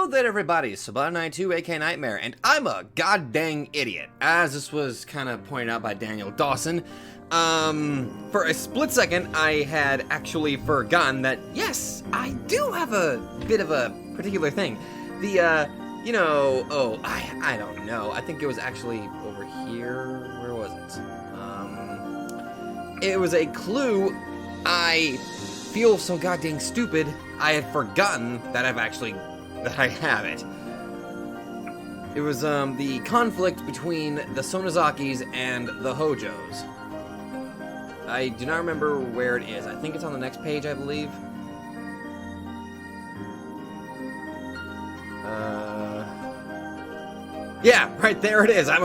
Hello there everybody, Sublime92 aka Nightmare, and I'm a goddamn idiot, as this was kind of pointed out by Daniel Dawson. For a split second, I had actually forgotten that, yes, I do have a bit of a particular thing. I don't know, I think it was actually over here, where was it? It was a clue. I feel so goddamn stupid, I had forgotten that I have it. It was, the conflict between the Sonozakis and the Hojos. I do not remember where it is. I think it's on the next page, I believe. Yeah, right there it is. I'm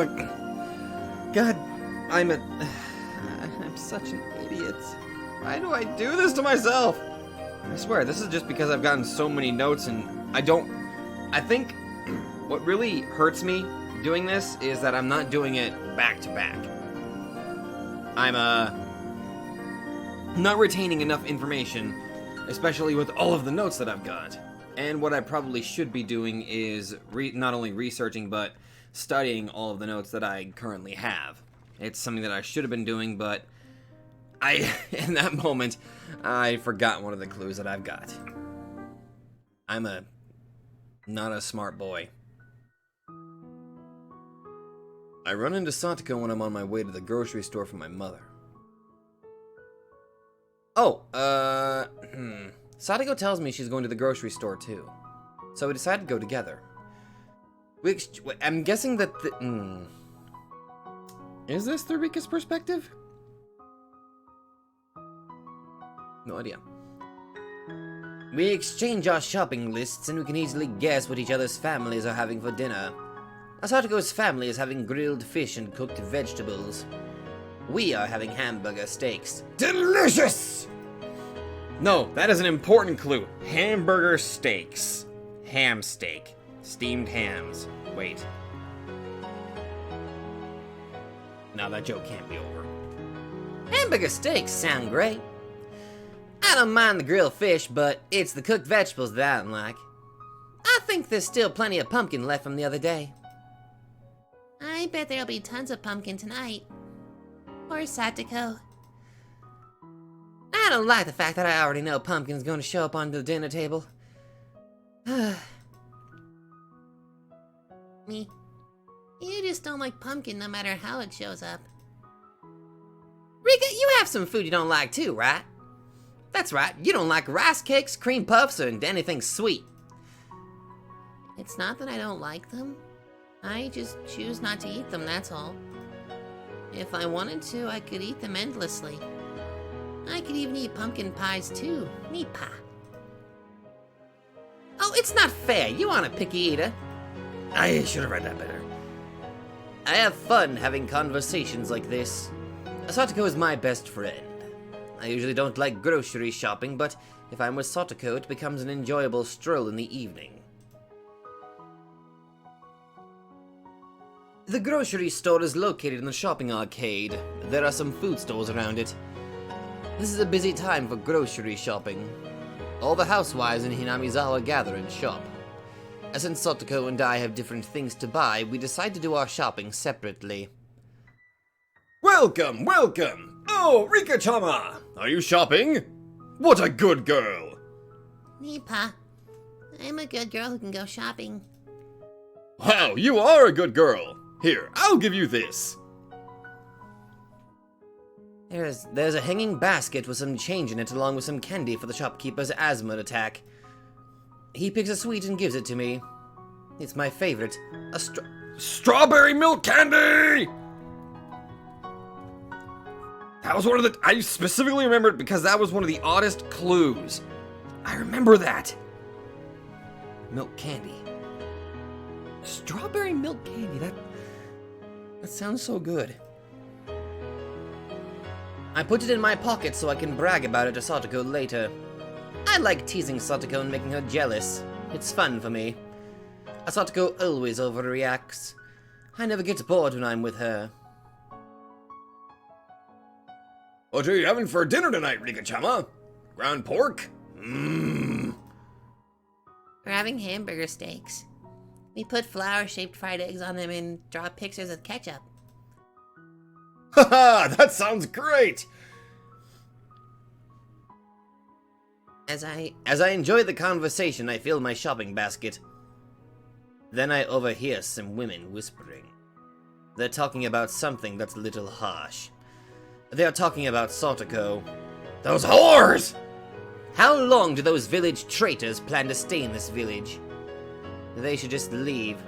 such an idiot. Why do I do this to myself? I swear, this is just because I've gotten so many notes and I think what really hurts me doing this is that I'm not doing it back to back. I'm, not retaining enough information, especially with all of the notes that I've got. And what I probably should be doing is not only researching, but studying all of the notes that I currently have. It's something that I should have been doing, but in that moment, I forgot one of the clues that I've got. I'm not a smart boy. I run into Satoko when I'm on my way to the grocery store for my mother. Oh, Satoko tells me she's going to the grocery store too. So we decided to go together. I'm guessing that is this the Rika's perspective? No idea. We exchange our shopping lists and we can easily guess what each other's families are having for dinner. Asatoko's family is having grilled fish and cooked vegetables. We are having hamburger steaks. Delicious! No, that is an important clue. Hamburger steaks. Ham steak. Steamed hams. Wait. Now that joke can't be over. Hamburger steaks sound great. I don't mind the grilled fish, but it's the cooked vegetables that I don't like. I think there's still plenty of pumpkin left from the other day. I bet there'll be tons of pumpkin tonight. Poor Satoko. I don't like the fact that I already know pumpkin's going to show up on the dinner table. Me. You just don't like pumpkin no matter how it shows up. Rika, you have some food you don't like too, right? That's right, you don't like rice cakes, cream puffs, or anything sweet. It's not that I don't like them. I just choose not to eat them, that's all. If I wanted to, I could eat them endlessly. I could even eat pumpkin pies too. Nipa. Oh, it's not fair. You aren't a picky eater. I should have read that better. I have fun having conversations like this. Satoko is my best friend. I usually don't like grocery shopping, but if I'm with Satoko, it becomes an enjoyable stroll in the evening. The grocery store is located in the shopping arcade. There are some food stores around it. This is a busy time for grocery shopping. All the housewives in Hinamizawa gather and shop. Since Satoko and I have different things to buy, we decide to do our shopping separately. Welcome, welcome! Oh, Rika-chama! Are you shopping? What a good girl! Nipa, I'm a good girl who can go shopping. Wow, you are a good girl! Here, I'll give you this. There's a hanging basket with some change in it along with some candy for the shopkeeper's asthma attack. He picks a sweet and gives it to me. It's my favorite. Strawberry milk candy! That was one of the... I specifically remembered because that was one of the oddest clues. I remember that. Milk candy. Strawberry milk candy, that sounds so good. I put it in my pocket so I can brag about it to Satoko later. I like teasing Satoko and making her jealous. It's fun for me. Satoko always overreacts. I never get bored when I'm with her. What are you having for dinner tonight, Rika-chama? Ground pork? Mmm. We're having hamburger steaks. We put flower-shaped fried eggs on them and draw pictures of ketchup. Haha, that sounds great! As I enjoy the conversation, I fill my shopping basket. Then I overhear some women whispering. They're talking about something that's a little harsh. They're talking about Satoko. Those whores! How long do those village traitors plan to stay in this village? They should just leave.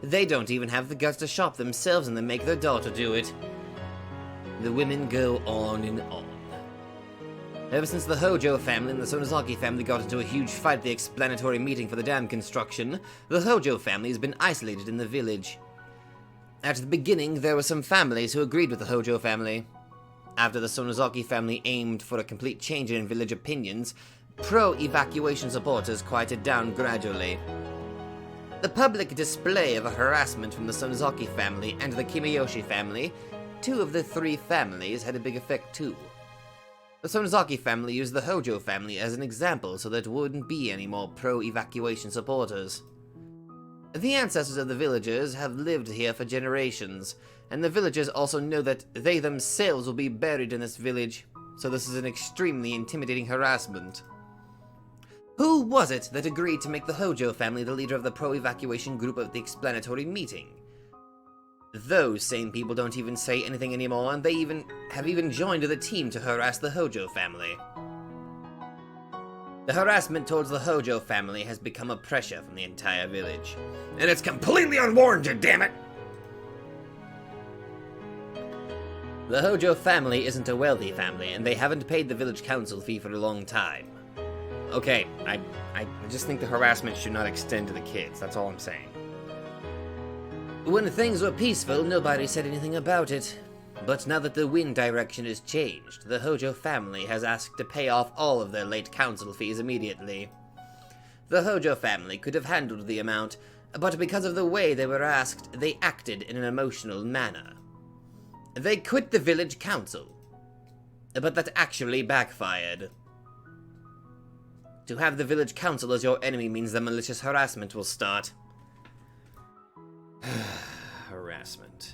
They don't even have the guts to shop themselves and then make their daughter do it. The women go on and on. Ever since the Hojo family and the Sonozaki family got into a huge fight at the explanatory meeting for the dam construction, the Hojo family has been isolated in the village. At the beginning, there were some families who agreed with the Hojo family. After the Sonozaki family aimed for a complete change in village opinions, pro-evacuation supporters quieted down gradually. The public display of harassment from the Sonozaki family and the Kimayoshi family, two of the three families, had a big effect too. The Sonozaki family used the Hojo family as an example so there wouldn't be any more pro-evacuation supporters. The ancestors of the villagers have lived here for generations, and the villagers also know that they themselves will be buried in this village, so this is an extremely intimidating harassment. Who was it that agreed to make the Hojo family the leader of the pro-evacuation group at the explanatory meeting? Those same people don't even say anything anymore, and they have even joined the team to harass the Hojo family. The harassment towards the Hojo family has become a pressure from the entire village. And it's completely unwarranted, damn it! The Hojo family isn't a wealthy family, and they haven't paid the village council fee for a long time. Okay, I just think the harassment should not extend to the kids, that's all I'm saying. When things were peaceful, nobody said anything about it. But now that the wind direction has changed, the Hojo family has asked to pay off all of their late council fees immediately. The Hojo family could have handled the amount, but because of the way they were asked, they acted in an emotional manner. They quit the village council, but that actually backfired. To have the village council as your enemy means that malicious harassment will start. Harassment.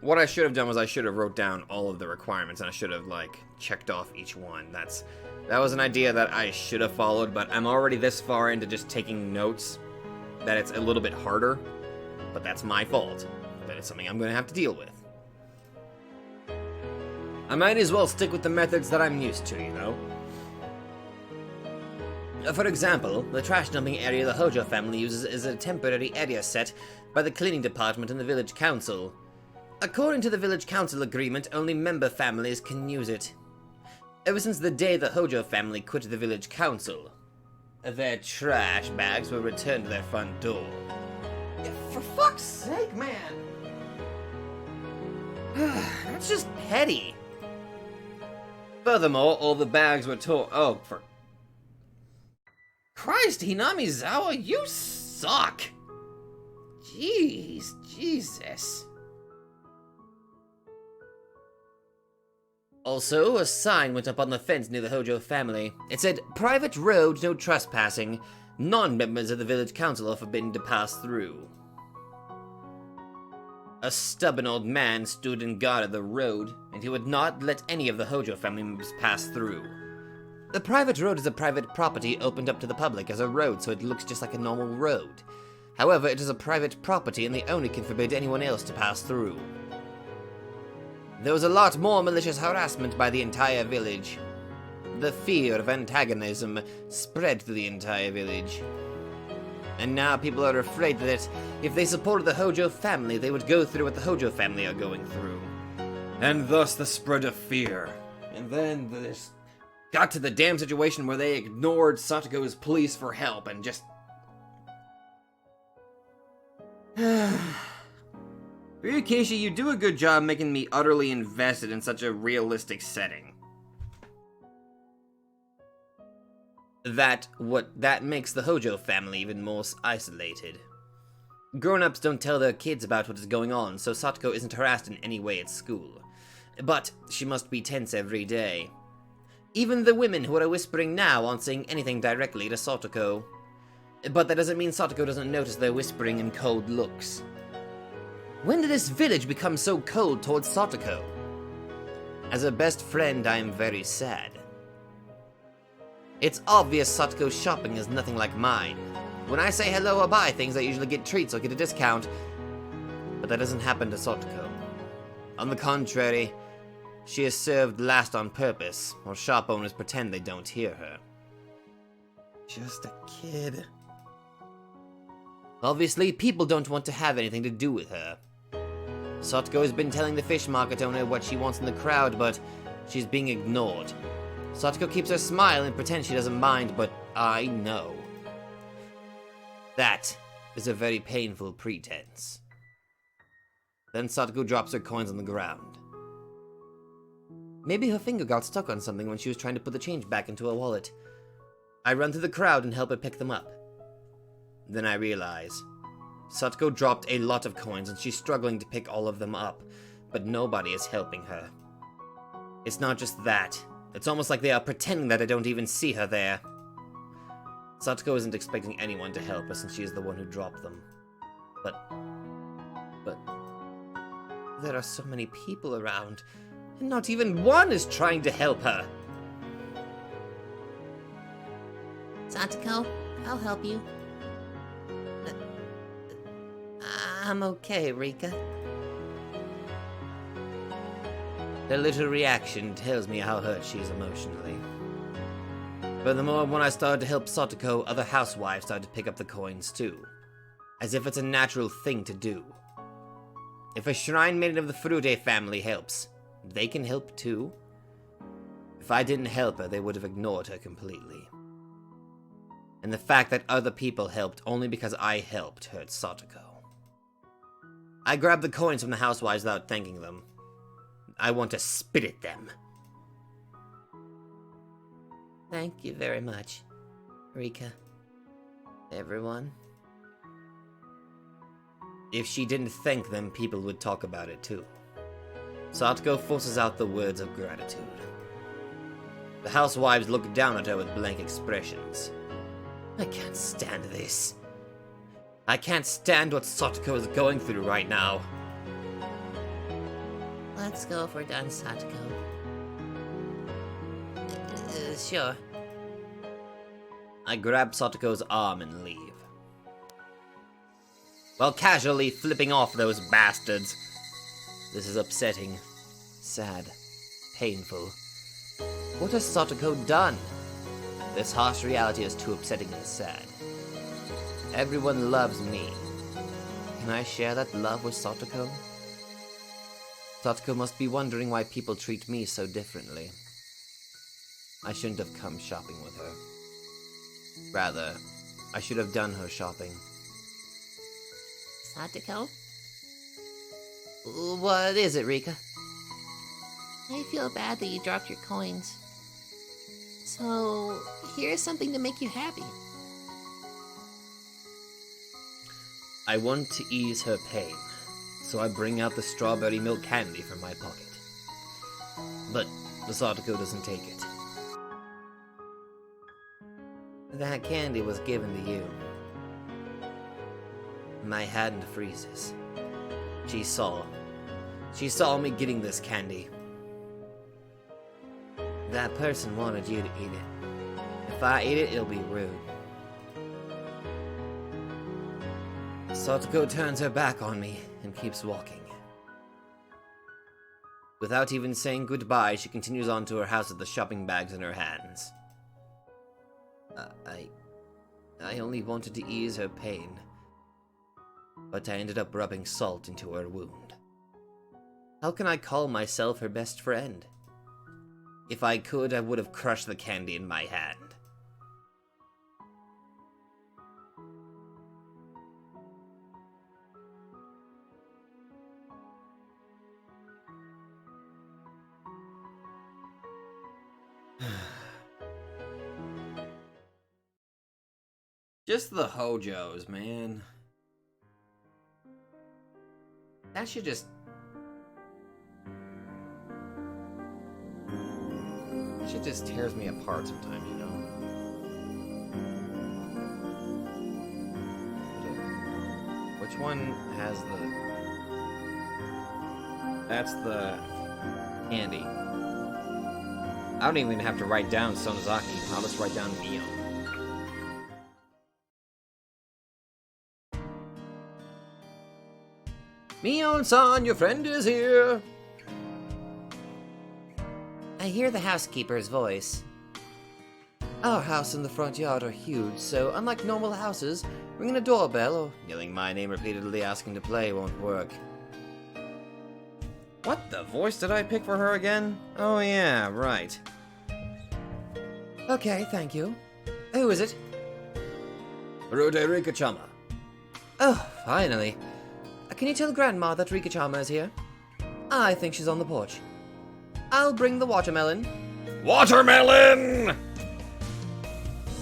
What I should have done was I should have wrote down all of the requirements and I should have, like, checked off each one. That was an idea that I should have followed, but I'm already this far into just taking notes that it's a little bit harder, but that's my fault. But it's something I'm going to have to deal with. I might as well stick with the methods that I'm used to, you know? For example, the trash dumping area the Hojo family uses is a temporary area set by the cleaning department and the village council. According to the village council agreement, only member families can use it. Ever since the day the Hojo family quit the village council, their trash bags were returned to their front door. For fuck's sake, man! That's just petty. Furthermore, all the bags were torn. Oh, for Christ, Hinamizawa, you suck! Jeez, Jesus. Also, a sign went up on the fence near the Hojo family. It said, "Private road, no trespassing. Non-members of the village council are forbidden to pass through." A stubborn old man stood and guarded the road, and he would not let any of the Hojo family members pass through. The private road is a private property opened up to the public as a road, so it looks just like a normal road. However, it is a private property and the owner can forbid anyone else to pass through. There was a lot more malicious harassment by the entire village. The fear of antagonism spread through the entire village. And now people are afraid that if they supported the Hojo family, they would go through what the Hojo family are going through. And thus the spread of fear. And then this got to the damn situation where they ignored Satoko's pleas for help and just... Ryukishi, you do a good job making me utterly invested in such a realistic setting. That makes the Hojo family even more isolated. Grown-ups don't tell their kids about what is going on, so Satoko isn't harassed in any way at school. But she must be tense every day. Even the women who are whispering now aren't saying anything directly to Satoko. But that doesn't mean Satoko doesn't notice their whispering and cold looks. When did this village become so cold towards Satoko? As a best friend, I am very sad. It's obvious Satoko's shopping is nothing like mine. When I say hello or buy things, I usually get treats or get a discount. But that doesn't happen to Satoko. On the contrary, she is served last on purpose, or shop owners pretend they don't hear her. Just a kid. Obviously, people don't want to have anything to do with her. Satoko has been telling the fish market owner what she wants in the crowd, but she's being ignored. Satoko keeps her smile and pretends she doesn't mind, but I know. That is a very painful pretense. Then Satoko drops her coins on the ground. Maybe her finger got stuck on something when she was trying to put the change back into her wallet. I run through the crowd and help her pick them up. Then I realize Satoko dropped a lot of coins and she's struggling to pick all of them up, but nobody is helping her. It's not just that. It's almost like they are pretending that I don't even see her there. Satoko isn't expecting anyone to help her since she is the one who dropped them. But there are so many people around, and not even one is trying to help her. Satoko, I'll help you. I'm okay, Rika. Her little reaction tells me how hurt she is emotionally. Furthermore, when I started to help Satoko, other housewives started to pick up the coins too. As if it's a natural thing to do. If a shrine maiden of the Furute family helps, they can help too. If I didn't help her, they would have ignored her completely. And the fact that other people helped only because I helped hurt Satoko. I grabbed the coins from the housewives without thanking them. I want to spit at them. Thank you very much, Rika. Everyone. If she didn't thank them, people would talk about it too. Satoko forces out the words of gratitude. The housewives look down at her with blank expressions. I can't stand this. I can't stand what Satoko is going through right now. Let's go if we're done, Satoko. Sure. I grab Satoko's arm and leave. While casually flipping off those bastards. This is upsetting, sad, painful. What has Satoko done? This harsh reality is too upsetting and sad. Everyone loves me. Can I share that love with Satoko? Satoko must be wondering why people treat me so differently. I shouldn't have come shopping with her. Rather, I should have done her shopping. Satoko? What is it, Rika? I feel bad that you dropped your coins. So, here's something to make you happy. I want to ease her pain, so I bring out the strawberry milk candy from my pocket. But the Satoko doesn't take it. That candy was given to you. My hand freezes. She saw me getting this candy. That person wanted you to eat it. If I eat it, it'll be rude. Satoko turns her back on me and keeps walking. Without even saying goodbye, she continues on to her house with the shopping bags in her hands. I only wanted to ease her pain, but I ended up rubbing salt into her wound. How can I call myself her best friend? If I could, I would have crushed the candy in my hand. Just the hojos, man. That should it just tears me apart sometimes, you know? Which one has the... That's the candy. I don't even have to write down Sonozaki. I'll just write down Mio. Mion-san, your friend is here! I hear the housekeeper's voice. Our house and the front yard are huge, so unlike normal houses, ringing a doorbell or yelling my name repeatedly asking to play won't work. What the voice did I pick for her again? Oh yeah, right. Okay, thank you. Who is it? Rude Rika-chama. Oh, finally. Can you tell Grandma that Rika-chama is here? I think she's on the porch. I'll bring the watermelon. Watermelon!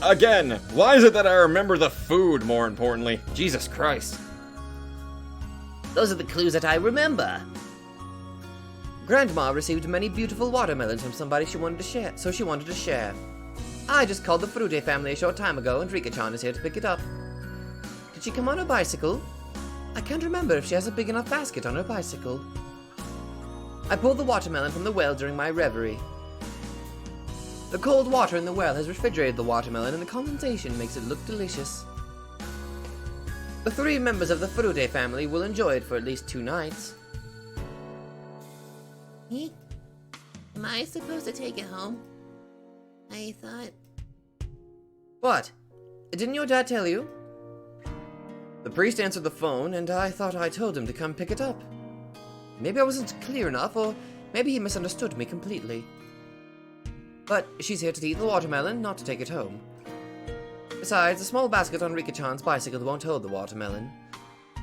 Again, why is it that I remember the food more importantly? Jesus Christ. Those are the clues that I remember. Grandma received many beautiful watermelons from somebody she wanted to share, so she wanted to share. I just called the Frude family a short time ago, and Rika-chan is here to pick it up. Did she come on her bicycle? I can't remember if she has a big enough basket on her bicycle. I pulled the watermelon from the well during my reverie. The cold water in the well has refrigerated the watermelon, and the condensation makes it look delicious. The 3 members of the Frude family will enjoy it for at least 2 nights. Am I supposed to take it home? I thought... What? Didn't your dad tell you? The priest answered the phone, and I thought I told him to come pick it up. Maybe I wasn't clear enough, or maybe he misunderstood me completely. But she's here to eat the watermelon, not to take it home. Besides, the small basket on Rika-chan's bicycle won't hold the watermelon.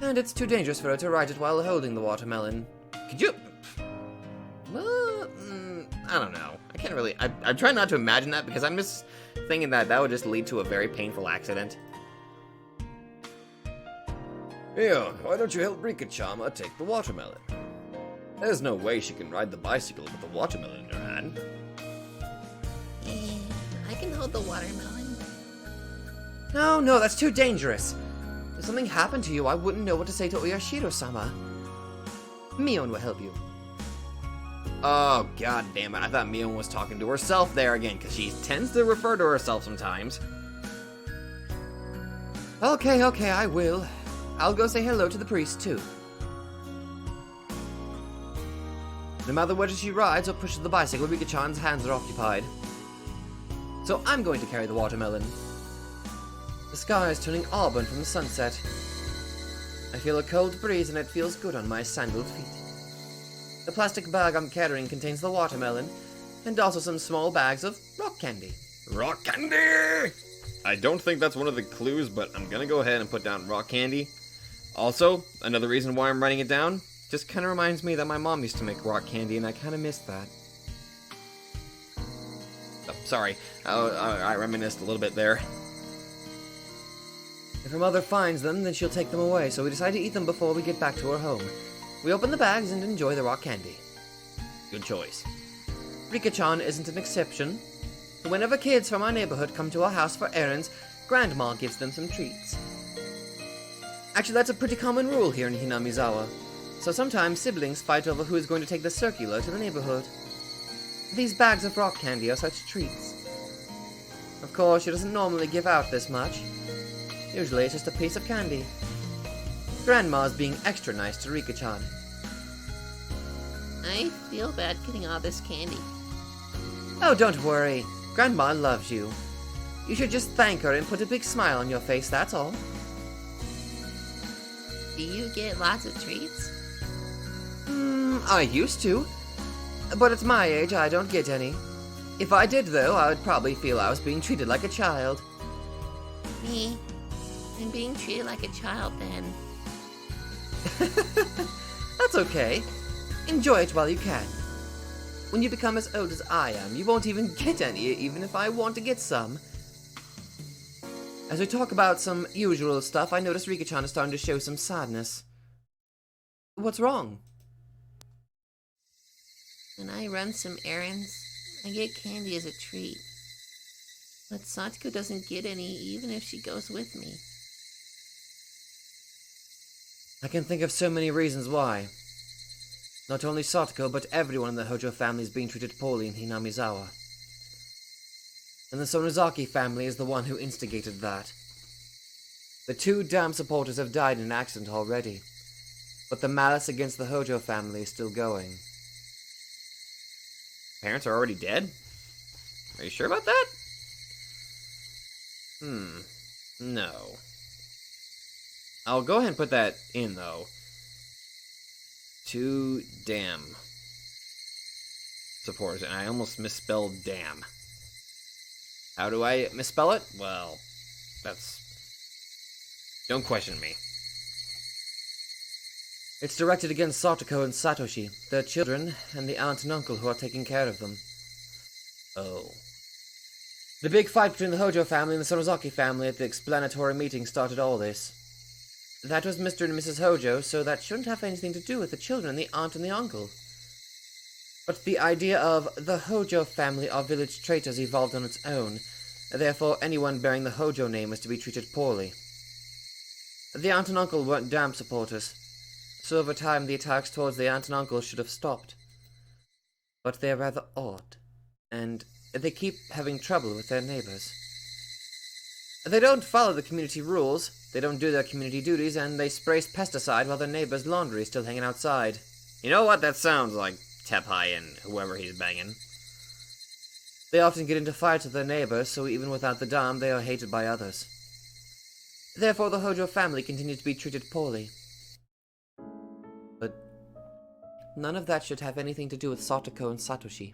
And it's too dangerous for her to ride it while holding the watermelon. Could you... Well, I don't know. I can't really... I'm trying not to imagine that, because I'm just thinking that that would just lead to a very painful accident. Mio, why don't you help Rika-chama take the watermelon? There's no way she can ride the bicycle with the watermelon in her hand. I can hold the watermelon. No, that's too dangerous. If something happened to you, I wouldn't know what to say to Oyashiro-sama. Mion will help you. Oh, god damn it. I thought Mion was talking to herself there again, because she tends to refer to herself sometimes. Okay, I will. I'll go say hello to the priest, too. No matter whether she rides or pushes the bicycle, Rika-chan's hands are occupied. So I'm going to carry the watermelon. The sky is turning auburn from the sunset. I feel a cold breeze and it feels good on my sandaled feet. The plastic bag I'm carrying contains the watermelon, and also some small bags of rock candy. Rock candy! I don't think that's one of the clues, but I'm gonna go ahead and put down rock candy. Also, another reason why I'm writing it down, just kind of reminds me that my mom used to make rock candy, and I kind of missed that. Oh, sorry, I reminisced a little bit there. If her mother finds them, then she'll take them away, so we decide to eat them before we get back to her home. We open the bags and enjoy the rock candy. Good choice. Rika-chan isn't an exception. Whenever kids from our neighborhood come to our house for errands, Grandma gives them some treats. Actually, that's a pretty common rule here in Hinamizawa. So sometimes siblings fight over who is going to take the circular to the neighborhood. These bags of rock candy are such treats. Of course, she doesn't normally give out this much. Usually it's just a piece of candy. Grandma's being extra nice to Rika-chan. I feel bad getting all this candy. Oh, don't worry. Grandma loves you. You should just thank her and put a big smile on your face, that's all. Do you get lots of treats? I used to. But at my age, I don't get any. If I did, though, I would probably feel I was being treated like a child. Me? I'm being treated like a child, then. That's okay. Enjoy it while you can. When you become as old as I am, you won't even get any, even if I want to get some. As we talk about some usual stuff, I notice Rika-chan is starting to show some sadness. What's wrong? When I run some errands, I get candy as a treat. But Satoko doesn't get any even if she goes with me. I can think of so many reasons why. Not only Satoko, but everyone in the Hojo family is being treated poorly in Hinamizawa. And the Sonozaki family is the one who instigated that. The 2 dam supporters have died in an accident already, but the malice against the Hojo family is still going. Parents are already dead? Are you sure about that? No. I'll go ahead and put that in, though. 2 dam supporters, and I almost misspelled dam. How do I misspell it? Well, that's... Don't question me. It's directed against Satoko and Satoshi, their children, and the aunt and uncle who are taking care of them. Oh. The big fight between the Hojo family and the Sonozaki family at the explanatory meeting started all this. That was Mr. and Mrs. Hojo, so that shouldn't have anything to do with the children, the aunt and the uncle. But the idea of the Hojo family are village traitors evolved on its own, therefore anyone bearing the Hojo name is to be treated poorly. The aunt and uncle weren't dam supporters, so over time the attacks towards the aunt and uncle should have stopped. But they're rather odd, and they keep having trouble with their neighbors. They don't follow the community rules, they don't do their community duties, and they spray pesticide while their neighbor's laundry is still hanging outside. You know what? That sounds like Tepai and whoever he's banging. They often get into fights with their neighbors, so even without the dam, they are hated by others. Therefore, the Hojo family continues to be treated poorly. But none of that should have anything to do with Satoko and Satoshi.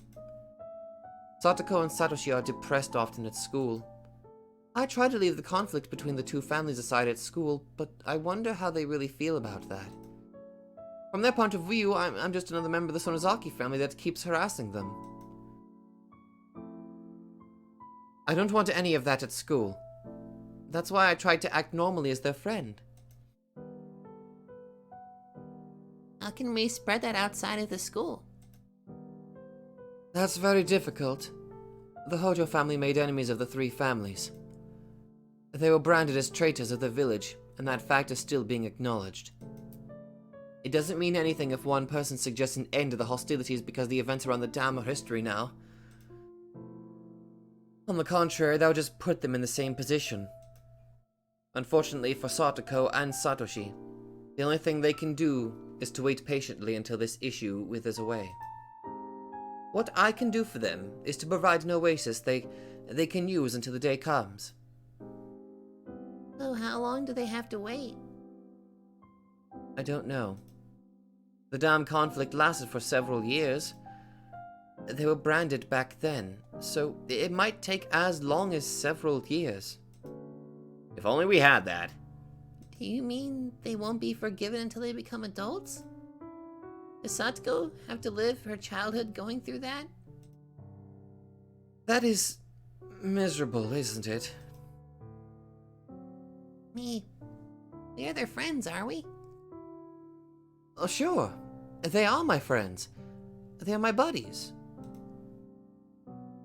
Satoko and Satoshi are depressed often at school. I try to leave the conflict between the 2 families aside at school, but I wonder how they really feel about that. From their point of view, I'm just another member of the Sonozaki family that keeps harassing them. I don't want any of that at school. That's why I tried to act normally as their friend. How can we spread that outside of the school? That's very difficult. The Hojo family made enemies of the 3 families. They were branded as traitors of the village, and that fact is still being acknowledged. It doesn't mean anything if one person suggests an end to the hostilities because the events around the dam are history now. On the contrary, that would just put them in the same position. Unfortunately for Satoko and Satoshi, the only thing they can do is to wait patiently until this issue withers away. What I can do for them is to provide an oasis they can use until the day comes. So how long do they have to wait? I don't know. The dam conflict lasted for several years. They were branded back then, so it might take as long as several years. If only we had that. Do you mean they won't be forgiven until they become adults? Does Satoko have to live her childhood going through that? That is miserable, isn't it? We are their friends, are we? Oh, sure. They are my friends. They are my buddies.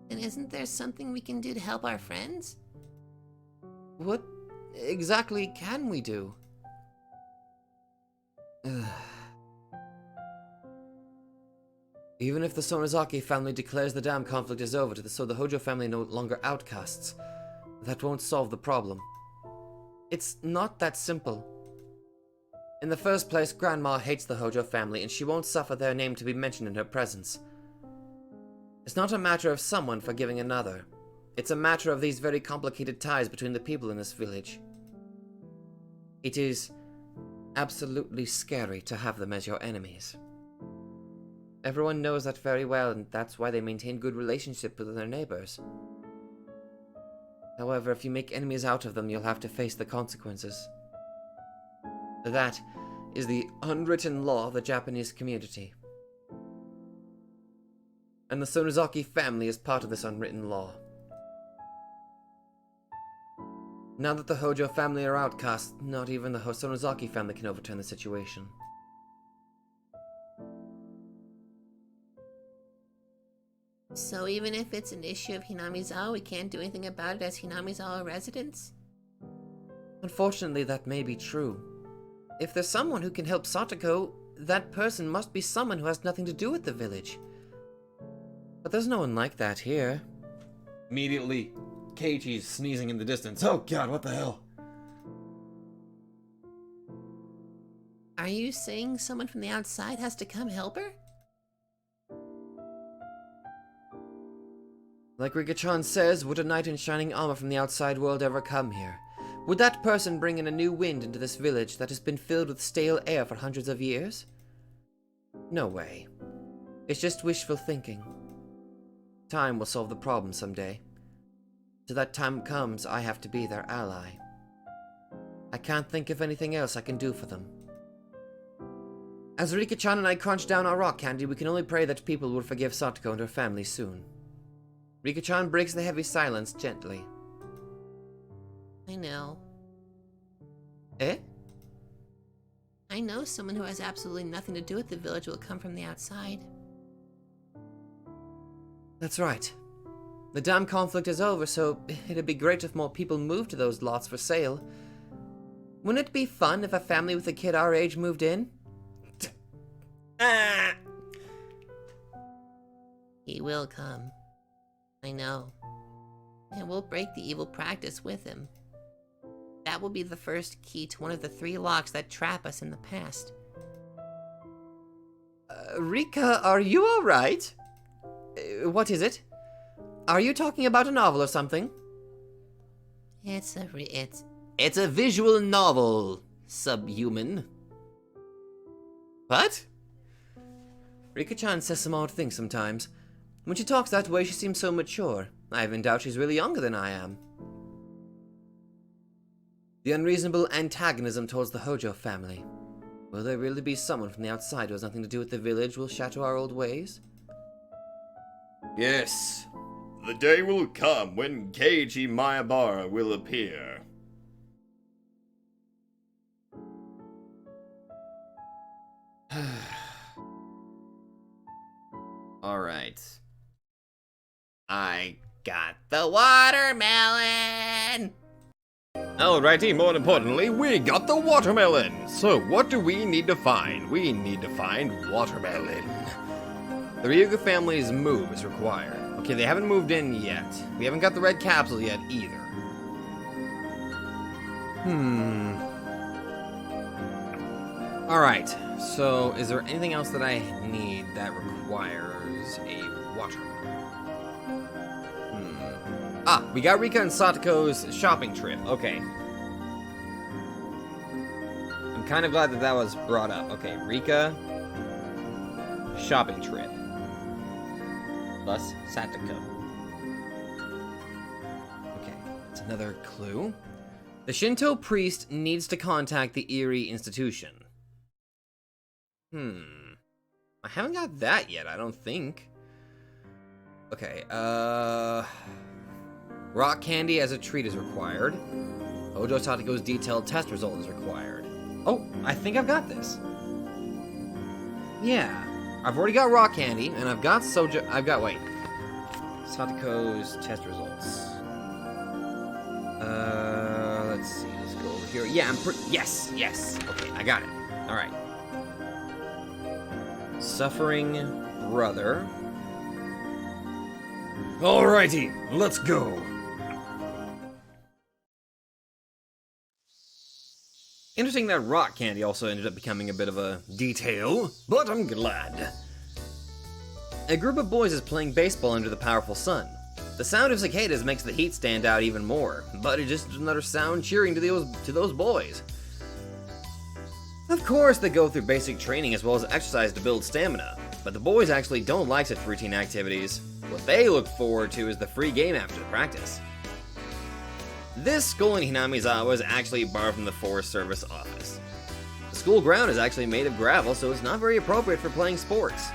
And isn't there something we can do to help our friends? What exactly can we do? Even if the Sonozaki family declares the dam conflict is over so the Hojo family are no longer outcasts, that won't solve the problem. It's not that simple. In the first place, Grandma hates the Hojo family and she won't suffer their name to be mentioned in her presence. It's not a matter of someone forgiving another. It's a matter of these very complicated ties between the people in this village. It is absolutely scary to have them as your enemies. Everyone knows that very well, and that's why they maintain good relationships with their neighbors. However, if you make enemies out of them, you'll have to face the consequences. That is the unwritten law of the Japanese community. And the Sonozaki family is part of this unwritten law. Now that the Hojo family are outcasts, not even the Sonozaki family can overturn the situation. So even if it's an issue of Hinamizawa, we can't do anything about it as Hinamizawa residents? Unfortunately, that may be true. If there's someone who can help Satoko, that person must be someone who has nothing to do with the village. But there's no one like that here. Immediately, Keiichi's sneezing in the distance. Oh god, what the hell? Are you saying someone from the outside has to come help her? Like Rika-chan says, would a knight in shining armor from the outside world ever come here? Would that person bring in a new wind into this village that has been filled with stale air for hundreds of years? No way. It's just wishful thinking. Time will solve the problem someday. Till that time comes, I have to be their ally. I can't think of anything else I can do for them. As Rika-chan and I crunch down our rock candy, we can only pray that people will forgive Satoko and her family soon. Rika-chan breaks the heavy silence gently. I know. Eh? I know someone who has absolutely nothing to do with the village will come from the outside. That's right. The dam conflict is over, so it'd be great if more people moved to those lots for sale. Wouldn't it be fun if a family with a kid our age moved in? He will come. I know. And we'll break the evil practice with him. That will be the first key to one of the 3 locks that trap us in the past. Rika, are you alright? What is it? Are you talking about a novel or something? It's a visual novel, subhuman. What? Rika-chan says some odd things sometimes. When she talks that way, she seems so mature. I even doubt she's really younger than I am. The unreasonable antagonism towards the Hojo family. Will there really be someone from the outside who has nothing to do with the village will shatter our old ways? Yes, the day will come when Keiichi Maebara will appear. Alright. I got the watermelon! Alrighty, more importantly, we got the watermelon! So what do we need to find? We need to find watermelon. The Ryuga family's move is required. Okay, they haven't moved in yet. We haven't got the red capsule yet either. Alright, so is there anything else that I need that requires a watermelon? Ah, we got Rika and Satoko's shopping trip. Okay. I'm kind of glad that that was brought up. Okay, Rika, shopping trip. Plus Satoko. Okay, that's another clue. The Shinto priest needs to contact the Erie institution. I haven't got that yet, I don't think. Okay, rock candy as a treat is required. Hojo Satoko's detailed test result is required. Oh, I think I've got this. Yeah, I've already got rock candy, and I've got wait. Satoko's test results. Let's see, let's go over here. Yeah, yes. Okay, I got it. Alright. Suffering brother. Alrighty, let's go. Interesting that rock candy also ended up becoming a bit of a detail, but I'm glad. A group of boys is playing baseball under the powerful sun. The sound of cicadas makes the heat stand out even more, but it's just another sound cheering to those boys. Of course, they go through basic training as well as exercise to build stamina, but the boys actually don't like such routine activities. What they look forward to is the free game after the practice. This school in Hinamizawa is actually borrowed from the Forest Service office. The school ground is actually made of gravel, so it's not very appropriate for playing sports.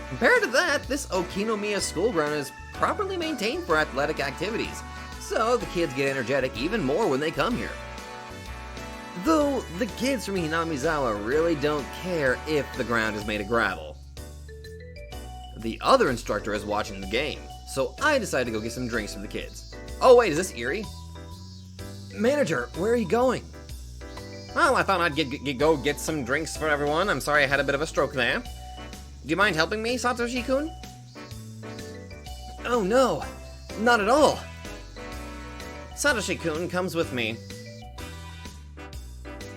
Compared to that, this Okinomiya school ground is properly maintained for athletic activities, so the kids get energetic even more when they come here. Though, the kids from Hinamizawa really don't care if the ground is made of gravel. the other instructor is watching the game, so I decided to go get some drinks for the kids. Oh wait, is this Erie? Manager, where are you going? Well, I thought I'd go get some drinks for everyone. I'm sorry I had a bit of a stroke there. Do you mind helping me, Satoshi-kun? Oh no, not at all. Satoshi-kun comes with me.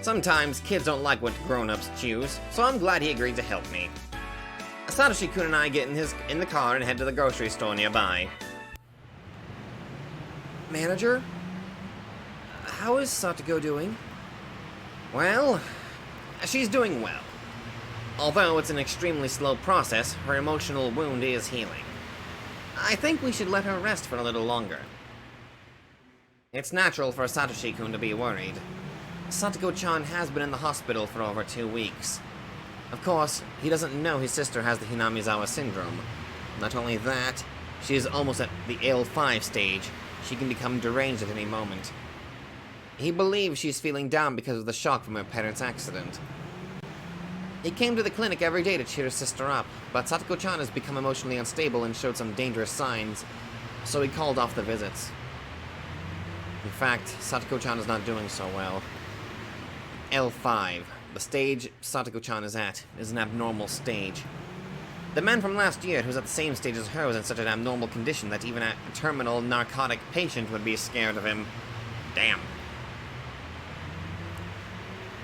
Sometimes kids don't like what grown-ups choose, so I'm glad he agreed to help me. Satoshi-kun and I get in the car and head to the grocery store nearby. Manager? How is Satoko doing? Well, she's doing well. Although it's an extremely slow process, her emotional wound is healing. I think we should let her rest for a little longer. It's natural for Satoshi-kun to be worried. Satoko-chan has been in the hospital for over 2 weeks. Of course, he doesn't know his sister has the Hinamizawa syndrome. Not only that, she is almost at the L5 stage. She can become deranged at any moment. He believes she's feeling down because of the shock from her parents' accident. He came to the clinic every day to cheer his sister up, but Satoko-chan has become emotionally unstable and showed some dangerous signs, so he called off the visits. In fact, Satoko-chan is not doing so well. L5, the stage Satoko-chan is at, is an abnormal stage. The man from last year, who's at the same stage as her, was in such an abnormal condition that even a terminal narcotic patient would be scared of him. Damn.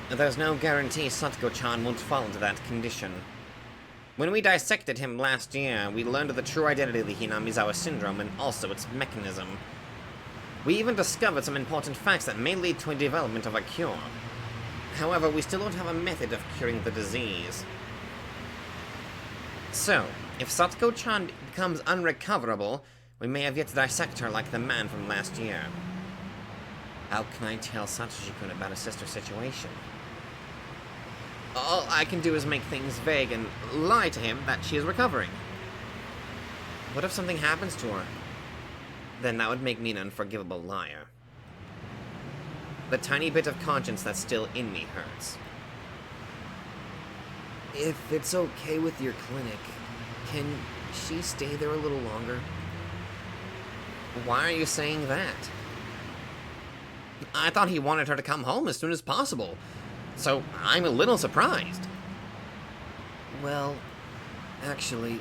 There's no guarantee Satoko-chan won't fall into that condition. When we dissected him last year, we learned of the true identity of the Hinamizawa syndrome and also its mechanism. We even discovered some important facts that may lead to a development of a cure. However, we still don't have a method of curing the disease. So, if Satoko-chan becomes unrecoverable, we may have yet to dissect her like the man from last year. How can I tell Satoshi-kun about his sister's situation? All I can do is make things vague and lie to him that she is recovering. What if something happens to her? Then that would make me an unforgivable liar. The tiny bit of conscience that's still in me hurts. If it's okay with your clinic, can she stay there a little longer? Why are you saying that? I thought he wanted her to come home as soon as possible, so I'm a little surprised. Well, actually,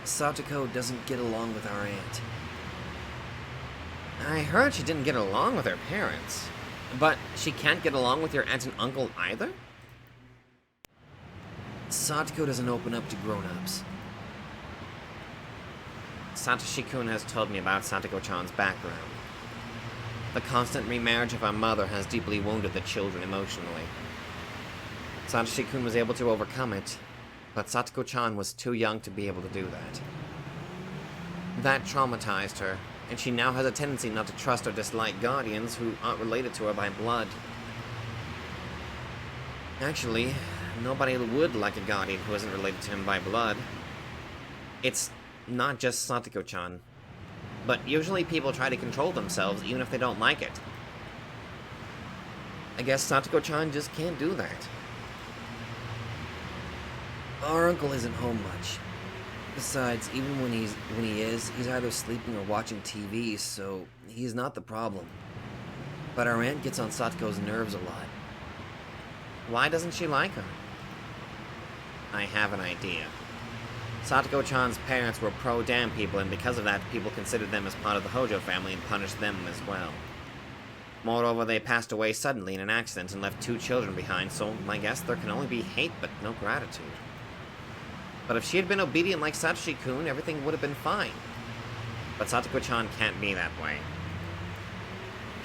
Satoko doesn't get along with our aunt. I heard she didn't get along with her parents, but she can't get along with your aunt and uncle either? Satoko doesn't open up to grown-ups. Satoshi-kun has told me about Satoko-chan's background. The constant remarriage of her mother has deeply wounded the children emotionally. Satoshi-kun was able to overcome it, but Satoko-chan was too young to be able to do that. That traumatized her, and she now has a tendency not to trust or dislike guardians who aren't related to her by blood. Actually, nobody would like a guardian who isn't related to him by blood. It's not just Satoko-chan. But usually people try to control themselves even if they don't like it. I guess Satoko-chan just can't do that. Our uncle isn't home much. Besides, even when he is, he's either sleeping or watching TV, so he's not the problem. But our aunt gets on Satoko's nerves a lot. Why doesn't she like her? I have an idea. Satoko-chan's parents were pro-dam people, and because of that, people considered them as part of the Hojo family and punished them as well. Moreover, they passed away suddenly in an accident and left 2 children behind, so I guess there can only be hate but no gratitude. But if she had been obedient like Satoshi-kun, everything would have been fine. But Satoko-chan can't be that way.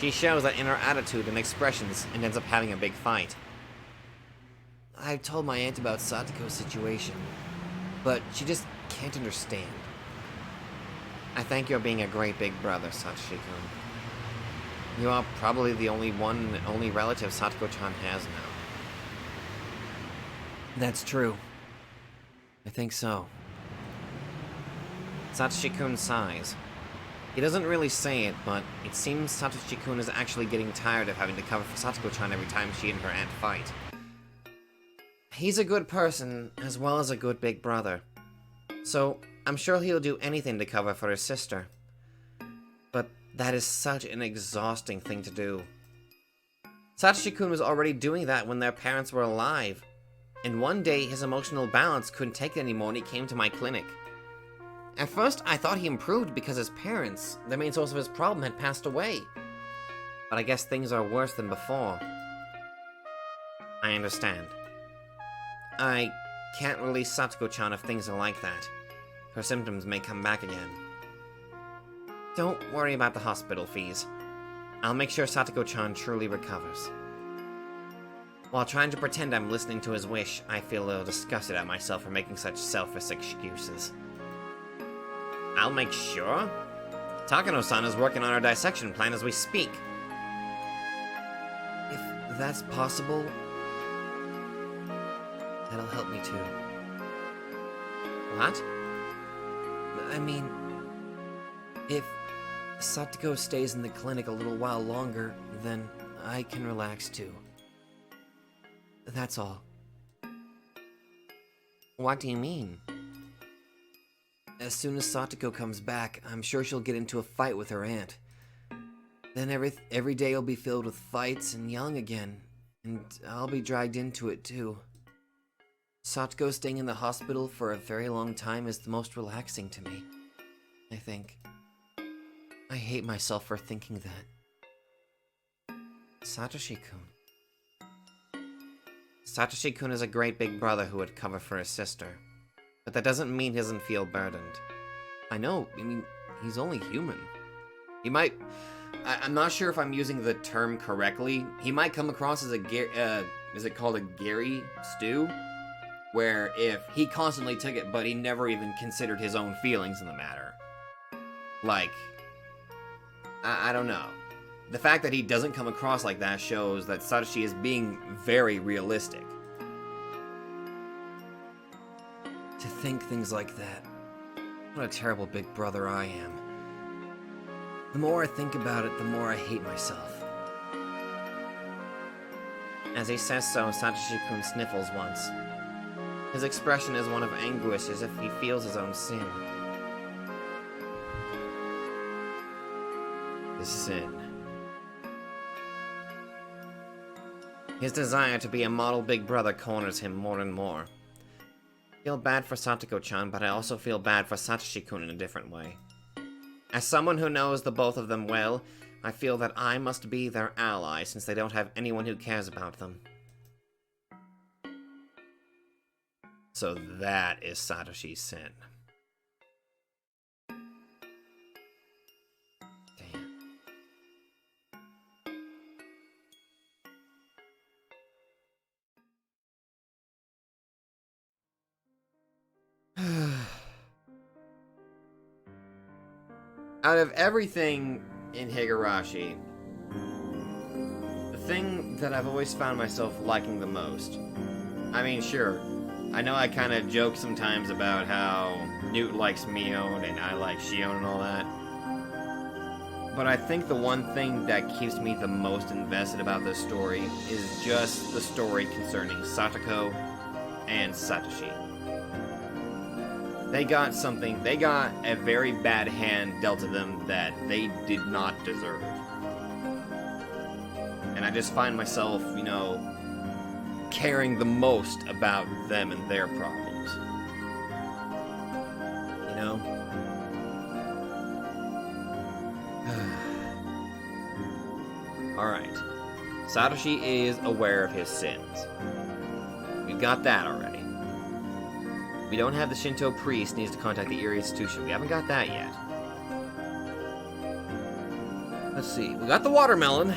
She shows that in her attitude and expressions and ends up having a big fight. I've told my aunt about Satoko's situation, but she just can't understand. I thank you for being a great big brother, Satoshi-kun. You are probably the only relative Satoko-chan has now. That's true. I think so. Satoshi-kun sighs. He doesn't really say it, but it seems Satoshi-kun is actually getting tired of having to cover for Satoko-chan every time she and her aunt fight. He's a good person, as well as a good big brother. So, I'm sure he'll do anything to cover for his sister. But that is such an exhausting thing to do. Satoshi-kun was already doing that when their parents were alive. And one day, his emotional balance couldn't take it anymore and he came to my clinic. At first, I thought he improved because his parents, the main source of his problem, had passed away. But I guess things are worse than before. I understand. I can't release Satoko-chan if things are like that. Her symptoms may come back again. Don't worry about the hospital fees. I'll make sure Satoko-chan truly recovers. While trying to pretend I'm listening to his wish, I feel a little disgusted at myself for making such selfish excuses. I'll make sure? Takano-san is working on our dissection plan as we speak. If that's possible, that'll help me too. What? I mean, if Satoko stays in the clinic a little while longer, then I can relax too. That's all. What do you mean? As soon as Satoko comes back, I'm sure she'll get into a fight with her aunt. Then every day will be filled with fights and yelling again, and I'll be dragged into it too. Satoko staying in the hospital for a very long time is the most relaxing to me, I think. I hate myself for thinking that. Satoshi-kun. Satoshi-kun is a great big brother who would cover for his sister. But that doesn't mean he doesn't feel burdened. I know, I mean, he's only human. He might... I'm not sure if I'm using the term correctly. He might come across as a... is it called a Gary stew? Where if he constantly took it, but he never even considered his own feelings in the matter. Like... I don't know. The fact that he doesn't come across like that shows that Satoshi is being very realistic. To think things like that. What a terrible big brother I am. The more I think about it, the more I hate myself. As he says so, Satoshi-kun sniffles once. His expression is one of anguish as if he feels his own sin. His sin. His desire to be a model big brother corners him more and more. I feel bad for Satoko-chan, but I also feel bad for Satoshi-kun in a different way. As someone who knows the both of them well, I feel that I must be their ally since they don't have anyone who cares about them. So that is Satoshi's sin. Out of everything in Higurashi, the thing that I've always found myself liking the most, I mean, sure, I know I kind of joke sometimes about how Newt likes Mion and I like Shion and all that, but I think the one thing that keeps me the most invested about this story is just the story concerning Satoko and Satoshi. They got a very bad hand dealt to them that they did not deserve. And I just find myself, you know, caring the most about them and their problems. You know? Alright. Satoshi is aware of his sins. We've got that already. We don't have the Shinto priest needs to contact the Erie institution. We haven't got that yet. Let's see. We got the watermelon.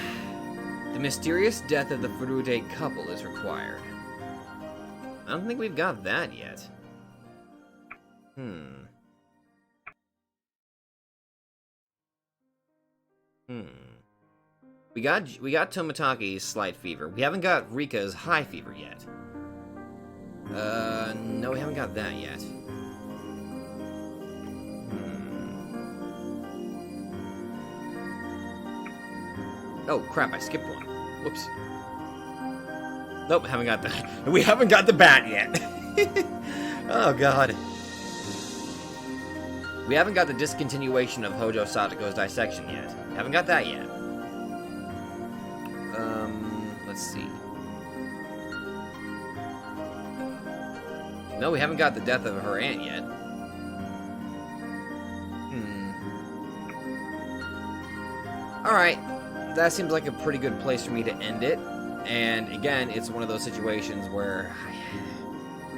The mysterious death of the Furude couple is required. I don't think we've got that yet. We got Tomataki's slight fever. We haven't got Rika's high fever yet. No, we haven't got that yet. Oh, crap, I skipped one. Whoops. Nope, haven't got that. We haven't got the bat yet. Oh, God. We haven't got the discontinuation of Hojo Satoko's dissection yet. Haven't got that yet. Let's see. No, we haven't got the death of her aunt yet. Alright, that seems like a pretty good place for me to end it. And again, it's one of those situations where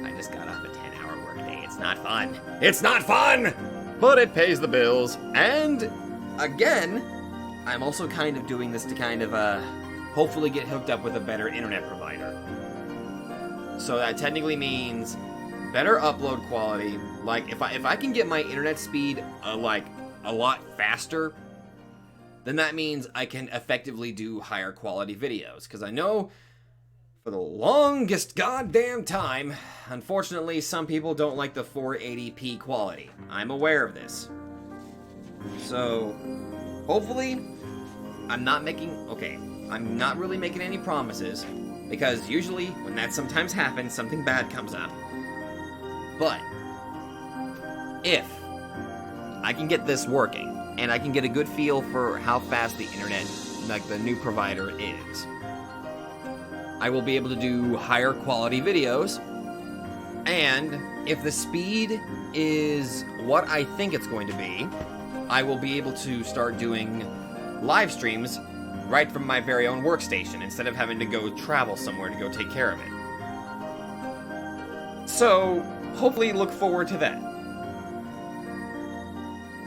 I just got off a 10-hour workday. It's not fun. It's not fun! But it pays the bills. And again, I'm also kind of doing this to kind of hopefully get hooked up with a better internet provider. So that technically means better upload quality. Like if I can get my internet speed like a lot faster, then that means I can effectively do higher quality videos. Because I know for the longest goddamn time, unfortunately, some people don't like the 480p quality. I'm aware of this. So, hopefully, I'm not really making any promises, because usually, when that sometimes happens, something bad comes up. But, if I can get this working, and I can get a good feel for how fast the internet, like the new provider, is, I will be able to do higher quality videos, and if the speed is what I think it's going to be, I will be able to start doing live streams right from my very own workstation instead of having to go travel somewhere to go take care of it. So, hopefully look forward to that.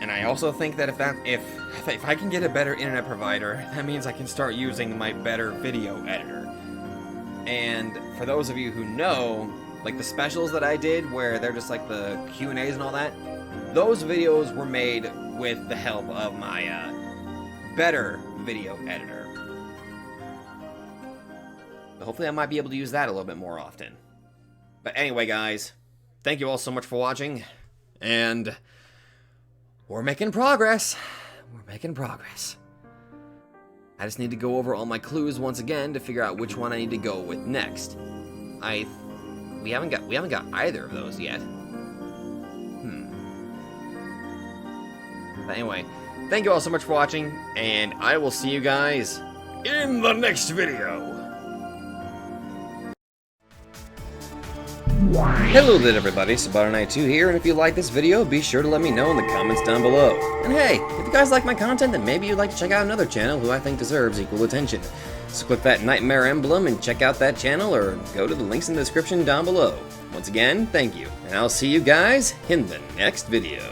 And I also think that if I can get a better internet provider, that means I can start using my better video editor. And for those of you who know, like the specials that I did where they're just like the Q&As and all that, those videos were made with the help of my better video editor. But hopefully I might be able to use that a little bit more often. But anyway, guys, thank you all so much for watching, and we're making progress. We're making progress. I just need to go over all my clues once again to figure out which one I need to go with next. We haven't got either of those yet. But anyway, thank you all so much for watching, and I will see you guys in the next video. Hello there everybody, Sabato92 here, and if you like this video, be sure to let me know in the comments down below. And hey, if you guys like my content, then maybe you'd like to check out another channel who I think deserves equal attention. So click that nightmare emblem and check out that channel, or go to the links in the description down below. Once again, thank you, and I'll see you guys in the next video.